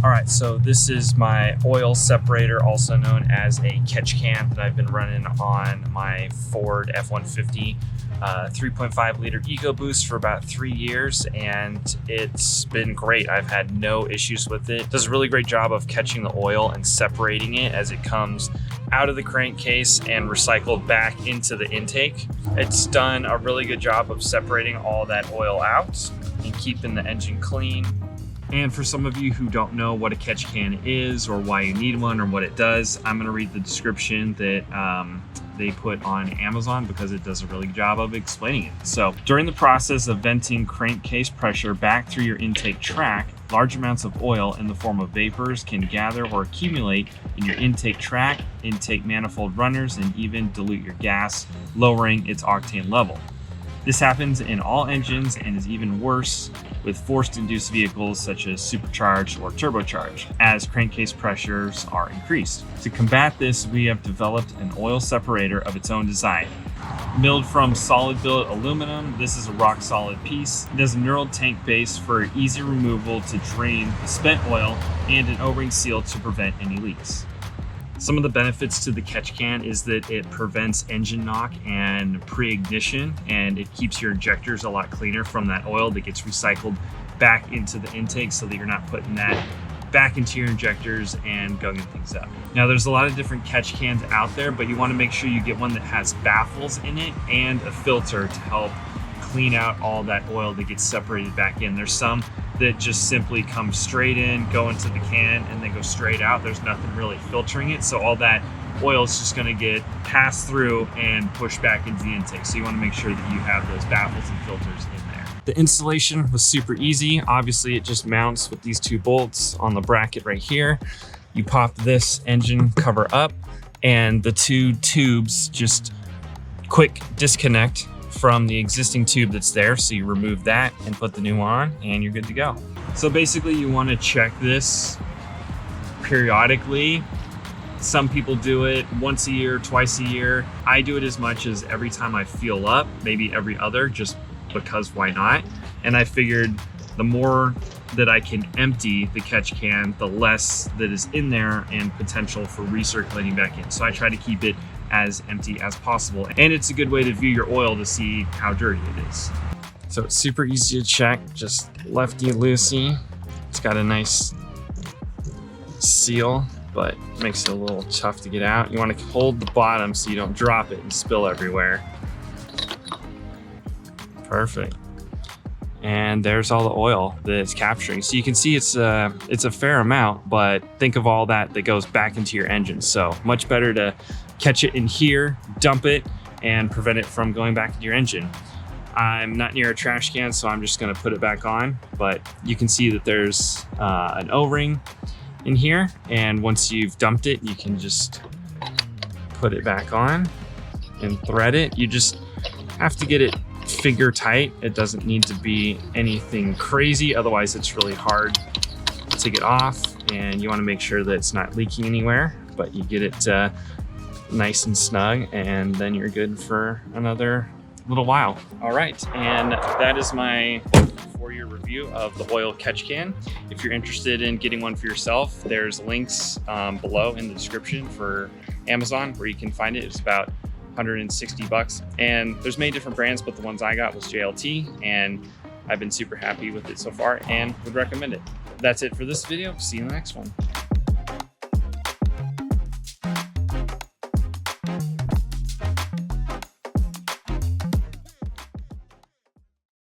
All right, so this is my oil separator, also known as a catch can, that I've been running on my Ford F-150 3.5 liter EcoBoost for about 3 years, and it's been great. I've had no issues with it. It does a really great job of catching the oil and separating it as it comes out of the crankcase and recycled back into the intake. It's done a really good job of separating all that oil out and keeping the engine clean. And for some of you who don't know what a catch can is or why you need one or what it does, I'm going to read the description that they put on Amazon because it does a really good job of explaining it. So, during the process of venting crankcase pressure back through your intake track, large amounts of oil in the form of vapors can gather or accumulate in your intake track, intake manifold runners, and even dilute your gas, lowering its octane level. This happens in all engines and is even worse with forced-induced vehicles such as supercharged or turbocharged, as crankcase pressures are increased. To combat this, we have developed an oil separator of its own design. Milled from solid billet aluminum, this is a rock-solid piece. It has a knurled tank base for easy removal to drain the spent oil and an O-ring seal to prevent any leaks. Some of the benefits to the catch can is that it prevents engine knock and pre-ignition, and it keeps your injectors a lot cleaner from that oil that gets recycled back into the intake, so that you're not putting that back into your injectors and gugging things up. Now, there's a lot of different catch cans out there, but you want to make sure you get one that has baffles in it and a filter to help clean out all that oil that gets separated back in. There's some that just simply come straight in, go into the can, and then go straight out. There's nothing really filtering it, so all that oil is just going to get passed through and pushed back into the intake. So you want to make sure that you have those baffles and filters in there. The installation was super easy. Obviously, it just mounts with these 2 bolts on the bracket right here. You pop this engine cover up, and the 2 tubes just quick disconnect from the existing tube that's there. So you remove that and put the new one on, and you're good to go. So basically, you want to check this periodically. Some people do it once a year, twice a year. I do it as much as every time I fuel up, maybe every other, just because why not? And I figured the more that I can empty the catch can, the less that is in there and potential for recirculating back in. So I try to keep it as empty as possible. And it's a good way to view your oil to see how dirty it is. So it's super easy to check, just lefty-loosey. It's got a nice seal, but makes it a little tough to get out. You want to hold the bottom so you don't drop it and spill everywhere. Perfect. And there's all the oil that it's capturing. So you can see it's a fair amount, but think of all that goes back into your engine. So much better to catch it in here, dump it, and prevent it from going back into your engine. I'm not near a trash can, so I'm just gonna put it back on, but you can see that there's an O-ring in here, and once you've dumped it, you can just put it back on and thread it. You just have to get it finger tight. It doesn't need to be anything crazy, otherwise it's really hard to get off, and you wanna make sure that it's not leaking anywhere, but you get it nice and snug, and then you're good for another little while. All right, and that is my 4-year review of the oil catch can. If you're interested in getting one for yourself, there's links below in the description for Amazon where you can find it. It's about $160, and there's many different brands, but the ones I got was JLT, and I've been super happy with it so far and would recommend it. That's it for this video. See you in the next one.